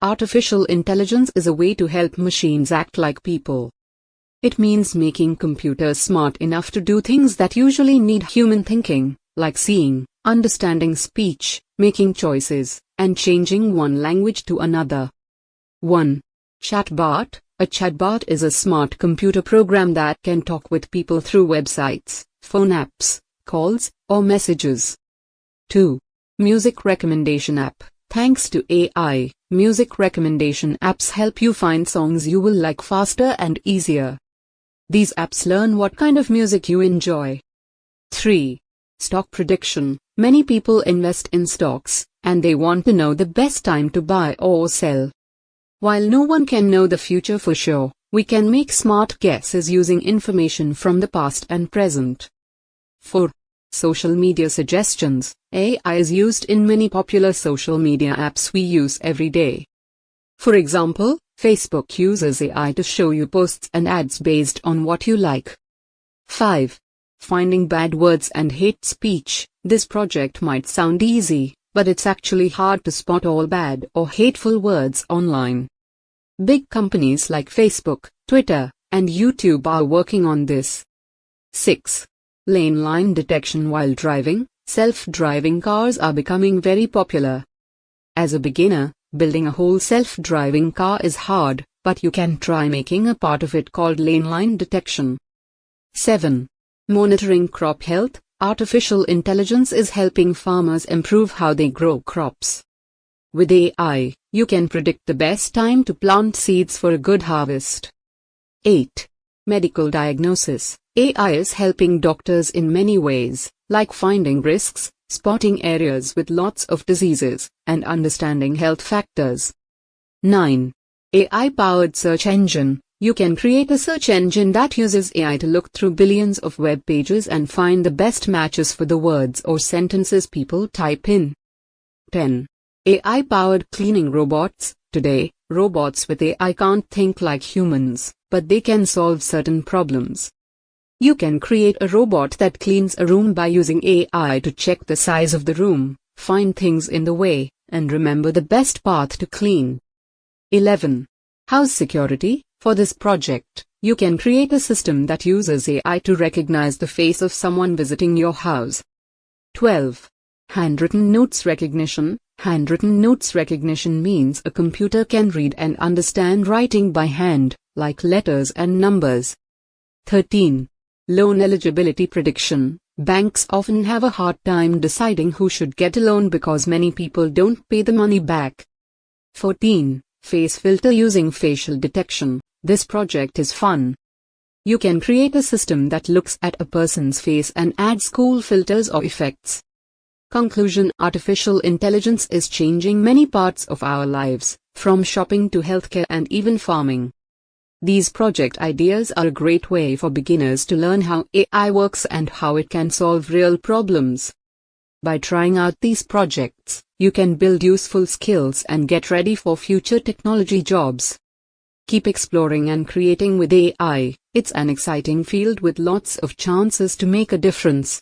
Artificial intelligence is a way to help machines act like people. It means making computers smart enough to do things that usually need human thinking, like seeing, understanding speech, making choices, and changing one language to another. 1. Chatbot. A chatbot is a smart computer program that can talk with people through websites, phone apps, calls, or messages. 2. Music recommendation app. Thanks to AI, music recommendation apps help you find songs you will like faster and easier. These apps learn what kind of music you enjoy. 3. Stock prediction. Many people invest in stocks, and they want to know the best time to buy or sell. While no one can know the future for sure, we can make smart guesses using information from the past and present. 4. Social media suggestions. AI is used in many popular social media apps we use every day. For example, Facebook uses AI to show you posts and ads based on what you like. 5. Finding bad words and hate speech. This project might sound easy, but it's actually hard to spot all bad or hateful words online. Big companies like Facebook, Twitter, and YouTube are working on this. 6. Lane line detection while driving. Self-driving cars are becoming very popular. As a beginner, building a whole self-driving car is hard, but you can try making a part of it called lane line detection. 7. Monitoring crop health. Artificial intelligence is helping farmers improve how they grow crops. With AI, you can predict the best time to plant seeds for a good harvest. 8. Medical diagnosis. AI is helping doctors in many ways, like finding risks, spotting areas with lots of diseases, and understanding health factors. 9. AI-powered search engine. You can create a search engine that uses AI to look through billions of web pages and find the best matches for the words or sentences people type in. 10. AI-powered cleaning robots. Today, robots with AI can't think like humans, but they can solve certain problems. You can create a robot that cleans a room by using AI to check the size of the room, find things in the way, and remember the best path to clean. 11. House security. For this project, you can create a system that uses AI to recognize the face of someone visiting your house. 12. Handwritten notes recognition. Handwritten notes recognition means a computer can read and understand writing by hand, like letters and numbers. 13. Loan eligibility prediction. Banks often have a hard time deciding who should get a loan because many people don't pay the money back. 14. Face filter using facial detection. This project is fun. You can create a system that looks at a person's face and adds cool filters or effects. Conclusion: artificial intelligence is changing many parts of our lives, from shopping to healthcare and even farming. These project ideas are a great way for beginners to learn how AI works and how it can solve real problems. By trying out these projects, you can build useful skills and get ready for future technology jobs. Keep exploring and creating with AI. It's an exciting field with lots of chances to make a difference.